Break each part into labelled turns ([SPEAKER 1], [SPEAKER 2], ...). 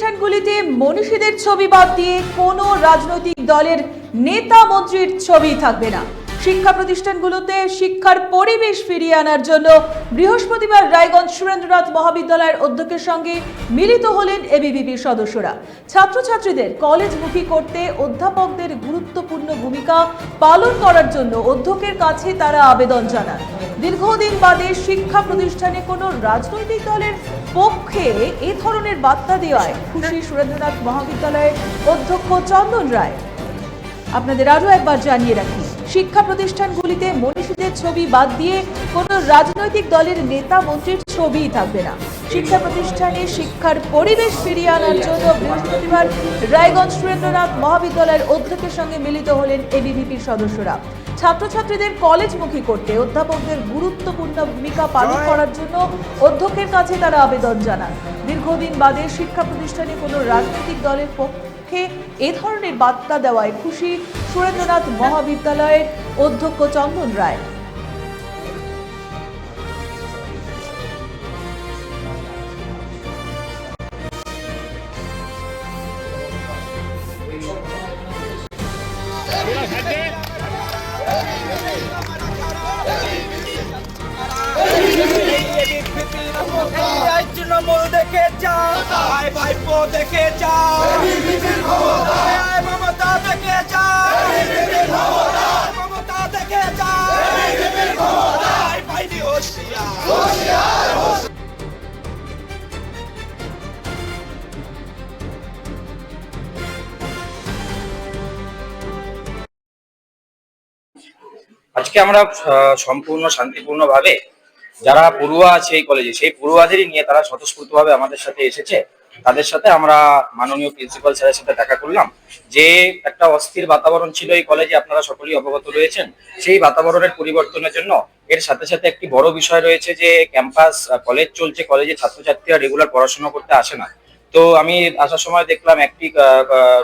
[SPEAKER 1] প্রতিষ্ঠানগুলিতে মনীষীদের ছবি বাদ দিয়ে কোনো রাজনৈতিক দলের নেতা মন্ত্রীর ছবি থাকবে না। শিক্ষা প্রতিষ্ঠানগুলোতে শিক্ষার পরিবেশ ফিরিয়ে আনার জন্য বৃহস্পতিবার রায়গঞ্জ সুরেন্দ্রনাথ মহাবিদ্যালয়ের অধ্যক্ষের সঙ্গে মিলিত হলেন এবিভিপির সদস্যরা। ছাত্রছাত্রীদের কলেজমুখী করতে অধ্যাপকদের গুরুত্বপূর্ণ ভূমিকা পালন করার জন্য অধ্যক্ষের কাছে তারা আবেদন জানান। দীর্ঘদিন বাদে শিক্ষা প্রতিষ্ঠানে কোনো রাজনৈতিক দলের পক্ষে এ ধরনের বার্তা দেওয়ায় খুশি সুরেন্দ্রনাথ মহাবিদ্যালয়ের অধ্যক্ষ চন্দন রায়। আপনাদের আরও একবার জানিয়ে রাখি, শিক্ষা প্রতিষ্ঠানগুলিতে মনীষীদের ছবি বাদ দিয়ে কোনো রাজনৈতিক দলের নেতা মন্ত্রীর ছবিই থাকবে না। শিক্ষা প্রতিষ্ঠানে শিক্ষার পরিবেশ ফিরিয়ে আনার জন্য বৃহস্পতিবার রায়গঞ্জ সুরেন্দ্রনাথ মহাবিদ্যালয়ের অধ্যক্ষের সঙ্গে মিলিত হলেন এবিভিপির সদস্যরা। ছাত্রছাত্রীদের কলেজমুখী করতে অধ্যাপকদের গুরুত্বপূর্ণ ভূমিকা পালন করার জন্য অধ্যক্ষের কাছে তারা আবেদন জানান। দীর্ঘদিন বাদে শিক্ষা প্রতিষ্ঠানে কোনো রাজনৈতিক দলের পক্ষে এ ধরনের বার্তা দেওয়ায় খুশি সুরেন্দ্রনাথ মহাবিদ্যালয়ের অধ্যক্ষ চন্দন রায়।
[SPEAKER 2] তৃণমূল দেখে যাও, ভাইপো দেখে যাও, মমতা দেখে যাও, মমতা দেখে যাও, ভাই হোশিয়ার।
[SPEAKER 3] আজকে আমরা সম্পূর্ণ শান্তিপূর্ণভাবে যারা পড়ুয়া আছে এই কলেজে, সেই পড়ুয়াদেরই নিয়ে তারা স্বতঃস্ফূর্তভাবে আমাদের সাথে এসেছে। তাদের সাথে আমরা মাননীয় প্রিন্সিপাল স্যারের সাথে দেখা করলাম। যে একটা অস্থির বাতাবরণ ছিল এই কলেজে, আপনারা সকলেই অবগত রয়েছেন। সেই বাতাবরণের পরিবর্তনের জন্য এর সাথে সাথে একটি বড় বিষয় রয়েছে যে ক্যাম্পাস কলেজ চলছে, কলেজে ছাত্রছাত্রীরা রেগুলার পড়াশোনা করতে আসে না। তো আমি আসার সময় দেখলাম একটি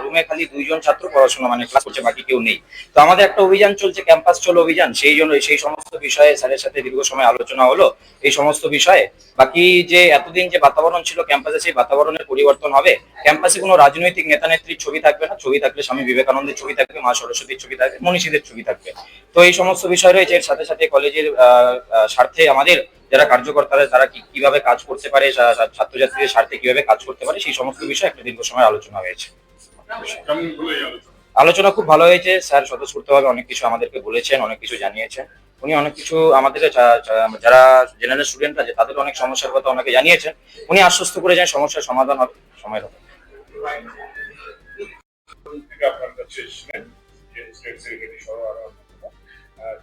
[SPEAKER 3] রুমে খালি 2জন ছাত্র পড়াশোনা মানে ক্লাস করছে, বাকি কেউ নেই। তো আমাদের একটা অভিযান চলছে, ক্যাম্পাস চলো অভিযান। সেই জন্য সেই সমস্ত বিষয়ে স্যারের সাথে দীর্ঘ সময় আলোচনা হলো এই সমস্ত বিষয়ে। বাকি যে এতদিন যে বাতাবরণ ছিল ক্যাম্পাসে, সেই বাতাবরণের পরিবর্তন হবে। ক্যাম্পাসে কোনো রাজনৈতিক নেতা নেত্রীর ছবি থাকবে না। ছবি থাকলে স্বামী বিবেকানন্দের ছবি থাকবে, মা সরস্বতীর ছবি থাকবে, মনীষীদের ছবি থাকবে। তো এই সমস্ত বিষয় রয়েছে। এর সাথে সাথে কলেজের স্বার্থে আমাদের যারা কার্যকর্তারা তারা কিভাবে কাজ করতে পারে, ছাত্রছাত্রীদের স্বার্থে কিভাবে কাজ করতে পারে, সেই সমস্ত বিষয়ে একটা দীর্ঘ সময় আলোচনা হয়েছে। আলোচনা খুব ভালো হয়েছে। স্যার স্বতঃস্ফূর্তভাবে অনেক কিছু আমাদেরকে বলেছেন, অনেক কিছু জানিয়েছেন। উনি অনেক কিছু আমাদের যারা জেনারেল স্টুডেন্ট আছে তাদের অনেক সমস্যার কথা অনেকে জানিয়েছেন। উনি আশ্বস্ত করে যান সমস্যার সমাধান হবে সময়ের হবে।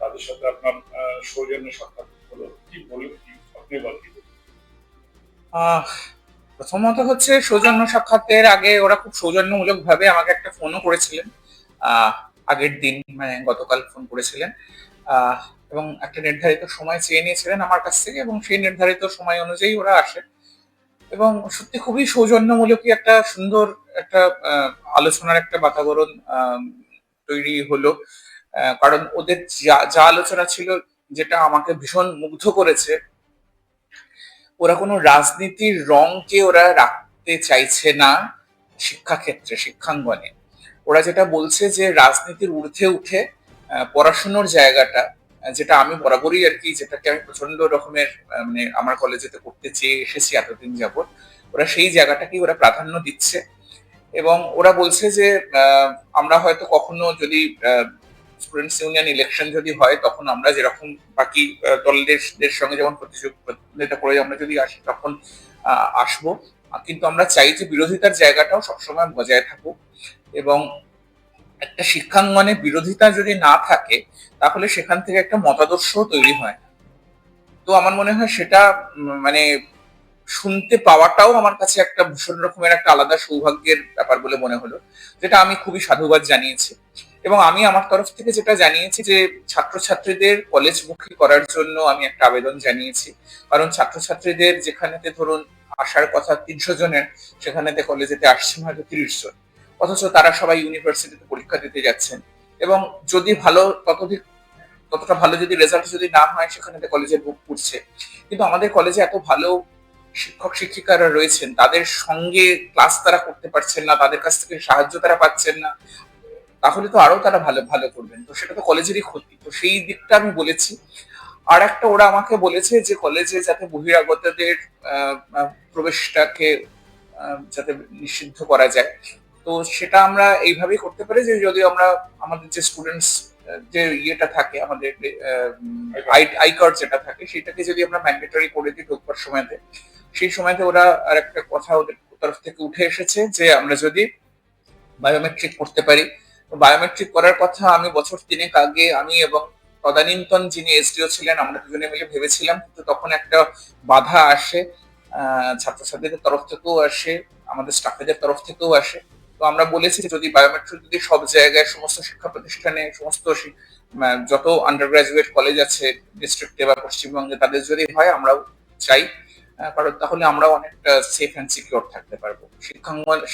[SPEAKER 4] তাদের সাথে আপনার সৌজন্য সাক্ষাৎ হলো, কি বলুন, আপনি বলেন।
[SPEAKER 5] প্রথমত হচ্ছে সৌজন্য সাক্ষাতের আগে ওরা খুব সৌজন্যমূলক ভাবে আমাকে একটা ফোনও করেছিলেন। আগের দিন মানে গতকাল ফোন করেছিলেন এবং একটা নির্ধারিত সময় চেয়ে নিয়েছিলেন আমার কাছ থেকে, এবং সেই নির্ধারিত সময় অনুযায়ী ওরা আসে। এবং সত্যি খুবই সৌজন্যমূলকই একটা সুন্দর একটা আলোচনার একটা বাতাবরণ তৈরি হলো। কারণ ওদের যা আলোচনা ছিল, যেটা আমাকে ভীষণ মুগ্ধ করেছে, ওরা কোনো রাজনীতির রংকে ওরা রাখতে চাইছে না শিক্ষাক্ষেত্রে, শিক্ষাঙ্গনে। ওরা যেটা বলছে যে রাজনীতির ঊর্ধ্বে উঠে পড়াশুনোর জায়গাটা, যেটা আমি বরাবরই আর কি, যেটাকে আমি প্রচন্ড রকমের মানে আমার কলেজেতে করতে চেয়ে এসেছি এতদিন যাবৎ, ওরা সেই জায়গাটাকেই ওরা প্রাধান্য দিচ্ছে। এবং ওরা বলছে যে আমরা হয়তো কখনো যদি স্টুডেন্টস ইউনিয়ন ইলেকশন যদি হয়, তখন আমরা যেরকম বাকি দলদের সঙ্গে যেমন প্রতিযোগিতা করে আমরা যদি আসি তখন আসবো, কিন্তু আমরা চাই যে বিরোধিতার জায়গাটাও সবসময় বজায় থাকুক। এবং একটা শিক্ষাঙ্গনে বিরোধিতা যদি না থাকে তাহলে সেখান থেকে একটা মতাদর্শ তৈরি হয়। তো আমার মনে হয় সেটা মানে শুনতে পাওয়াটাও আমার কাছে একটা ভীষণ রকমের একটা আলাদা সৌভাগ্যের ব্যাপার বলে মনে হলো, যেটা আমি খুবই সাধুবাদ জানিয়েছি। এবং আমি আমার তরফ থেকে যেটা জানিয়েছি যে ছাত্রছাত্রীদের কলেজমুখী করার জন্য আমি একটা আবেদন জানিয়েছি। কারণ ছাত্রছাত্রীদের যেখানেতে ধরুন আসার কথা 300 জনের, সেখানেতে কলেজেতে আসছেন হয়তো 30 জন, অথচ তারা সবাই ইউনিভার্সিটিতে পরীক্ষা দিতে যাচ্ছেন। এবং যদি ভালো ততটা ভালো যদি রেজাল্ট যদি না হয়, সেখানেতে কলেজের বুক পড়ছে। কিন্তু আমাদের কলেজে এত ভালো শিক্ষক শিক্ষিকারা রয়েছেন তাদের সঙ্গে ক্লাস তারা করতে পারছেন না, তাদের কাছ থেকে সাহায্য তারা পাচ্ছেন না, তাহলে তো আরো তারা ভালো ভালো করবেন, তো সেটা তো কলেজেরই ক্ষতি। তো সেই দিকটা আমি বলেছি। আর একটা ওরা আমাকে বলেছে যে কলেজে যাতে বহিরাগতদের প্রবেশটাকে যাতে নিষিদ্ধ করা যায়, তো সেটা আমরা এইভাবেই করতে পারি যে যদি আমরা আমাদের যে স্টুডেন্টস যে ইয়েটা থাকে, আমাদের আই কার্ড যেটা থাকে, সেটাকে যদি আমরা ম্যান্ডেটরি করে দিই ঢোকবার সময়তে, সেই সময়তে ওরা আর একটা কথা ওদের তরফ থেকে উঠে এসেছে যে আমরা যদি বায়োমেট্রিক করতে পারি। তো বায়োমেট্রিক করার কথা আমি বছর 3 আগে আমি এবং তদানীন্তন যিনি এসডিও ছিলেন আমরা দুজনে মিলে ভেবেছিলাম, কিন্তু তখন একটা বাধা আসে, ছাত্রছাত্রীদের তরফ থেকেও আসে, আমাদের স্টাফেদের তরফ থেকেও আসে। তো আমরা বলেছি যদি বায়োমেট্রিক যদি সব জায়গায় সমস্ত শিক্ষা প্রতিষ্ঠানে সমস্ত যত আন্ডার গ্রাজুয়েট কলেজ আছে ডিস্ট্রিক্টে বা পশ্চিমবঙ্গে তাদের যদি হয় আমরাও চাই, কারণ তাহলে আমরা অনেকটা সেফ অ্যান্ড সিকিউর থাকতে পারবো।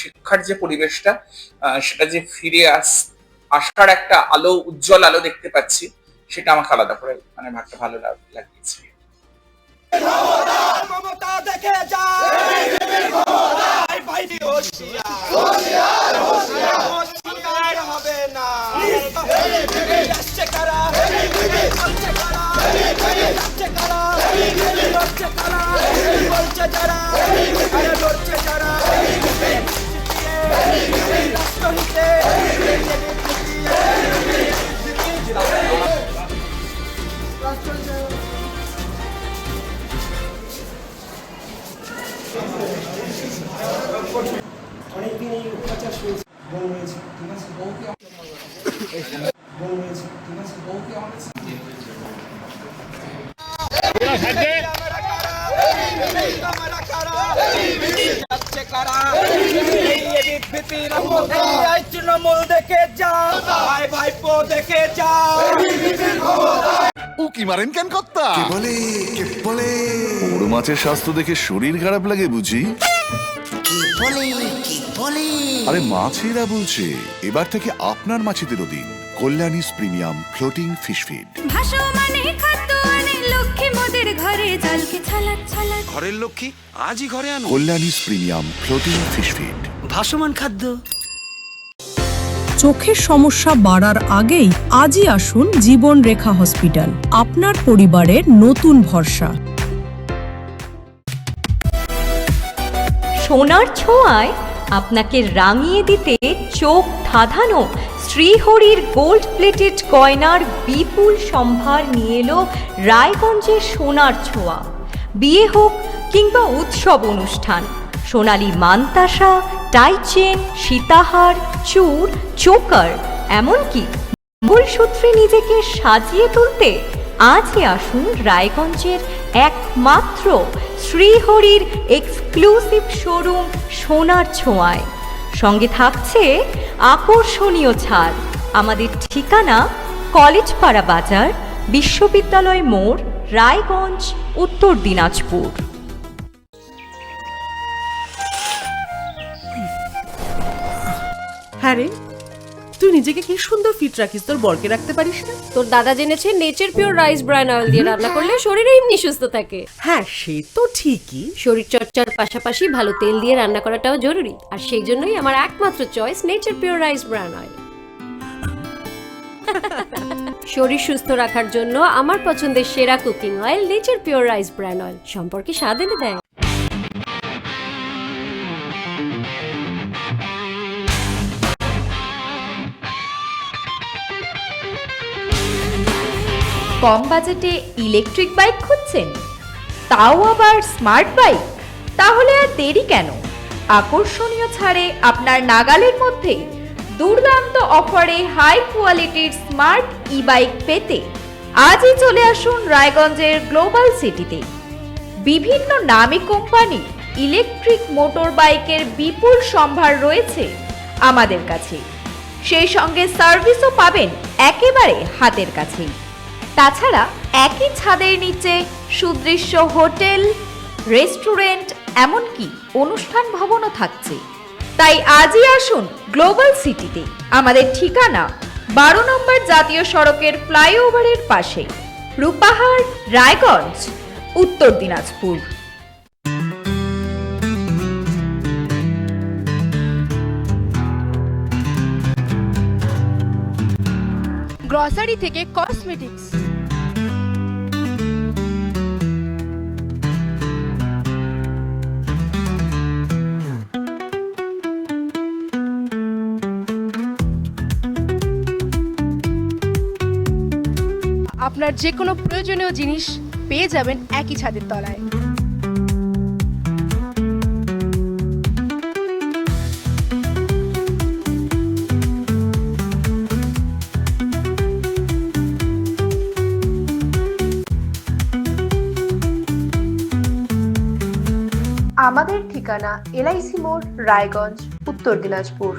[SPEAKER 5] শিক্ষার যে পরিবেশটা সেটা যে ফিরে আসার একটা আলো, উজ্জ্বল আলো দেখতে পাচ্ছি, সেটা আমাকে আলাদা করে মানে ভাবতে ভালো লাগিয়েছে।
[SPEAKER 2] মমতা দেখে যা ভাই হোশিয়ার হবে না। আসছে কারা, আসছে কারা, আসছে কারা, আসছে কারা, বলছে যারা, আরে লড়ছে যারা, রাষ্ট্রহিতে
[SPEAKER 6] অনেকদিন এই অত্যাচার শুনেছি, বউ রয়েছে, ঠিক আছে, বউকে বউ রয়েছে, ঠিক আছে, বউকে আমাদের
[SPEAKER 2] তৃণমূল দেখে যা, ভাই ভাইপো দেখে যা।
[SPEAKER 7] উকি মারেন কেন কর্তা? কে বলে বড় মাছের স্বাস্থ্য দেখে শরীর খারাপ লাগে বুঝি? আরে মাছেরা বলছে এবার থেকে আপনার মাছেদেরও দিন কল্যাণীস প্রিমিয়াম ফ্লোটিং ফিশ ফিড।
[SPEAKER 8] ঘরের লক্ষ্মী আজই ঘরে আনো
[SPEAKER 7] কল্যাণীস প্রিমিয়াম ফ্লোটিং ফিশ ফিড।
[SPEAKER 8] ভাসমান খাদ্য।
[SPEAKER 9] চোখের সমস্যা বাড়ার আগেই আজই আসুন জীবন রেখা হসপিটাল, আপনার পরিবারের নতুন ভরসা।
[SPEAKER 10] সোনার ছোঁয়ায় আপনাকে রাঙিয়ে দিতে চোখ ধাঁধানো শ্রীহরির গোল্ড প্লেটেড গয়নার বিপুল সম্ভার নিয়ে এলো রায়গঞ্জের সোনার ছোঁয়া। বিয়ে হোক কিংবা উৎসব অনুষ্ঠান, সোনালী মানতাসা, টাইচেন, সীতাহার, চূড়, চোকার, এমনকি মূলসূত্রে নিজেকে সাজিয়ে তুলতে আজই আসুন রায়গঞ্জের একমাত্র শ্রীহরির এক্সক্লুসিভ শোরুম সোনার ছোঁয়ায়। সঙ্গে থাকছে আকর্ষণীয় ছাড়। আমাদের ঠিকানা কলেজপাড়া বাজার, বিশ্ববিদ্যালয় মোড়, রায়গঞ্জ, উত্তর দিনাজপুর।
[SPEAKER 11] হ্যাঁ রে, তুই নিজেকে কি সুন্দর ফিট রাখিস, তোর বরকে রাখতে পারিস না?
[SPEAKER 12] তোর দাদা জেনেছে nature pure rice bran oil দিয়ে রান্না করলে শরীরে এমনি সুস্থ থাকে।
[SPEAKER 11] হ্যাঁ সে তো ঠিকই,
[SPEAKER 12] শরীর চর্চার পাশাপাশি ভালো তেল দিয়ে রান্না করাটাও জরুরি, আর সেই জন্যই আমার একমাত্র choice nature pure rice bran oil. শরীর সুস্থ রাখার জন্য আমার পছন্দের সেরা cooking oil nature pure rice bran oil, সম্পর্কে স্বাদ এনে দেয়।
[SPEAKER 10] কম বাজেটে ইলেকট্রিক বাইক খুঁজছেন, তাও আবার স্মার্ট বাইক? তাহলে আর দেরি কেন? আকর্ষণীয় ছাড়ে আপনার নাগালের মধ্যেই দুর্দান্ত অফারে হাই কোয়ালিটির স্মার্ট ই বাইক পেতে আজই চলে আসুন রায়গঞ্জের গ্লোবাল সিটিতে। বিভিন্ন নামী কোম্পানি ইলেকট্রিক মোটর বাইকের বিপুল সম্ভার রয়েছে আমাদের কাছে, সেই সঙ্গে সার্ভিসও পাবেন একেবারে হাতের কাছেই। তাছাড়া একই ছাদের নিচে সুদৃশ্য হোটেল, রেস্টুরেন্ট, এমনকি অনুষ্ঠান ভবনও থাকছে। তাই আজই আসুন গ্লোবাল সিটিতে। আমাদের ঠিকানা 12 নম্বর জাতীয় সড়কের ফ্লাইওভারের পাশে, রূপাহার, রায়গঞ্জ, উত্তর দিনাজপুর।
[SPEAKER 11] গ্রসারি থেকে কসমেটিক্স, আপনার যে কোনো প্রয়োজনীয় জিনিস পেয়ে যাবেন একই ছাদের তলায়।
[SPEAKER 13] আমাদের ঠিকানা LIC মোড়, রায়গঞ্জ, উত্তর দিনাজপুর।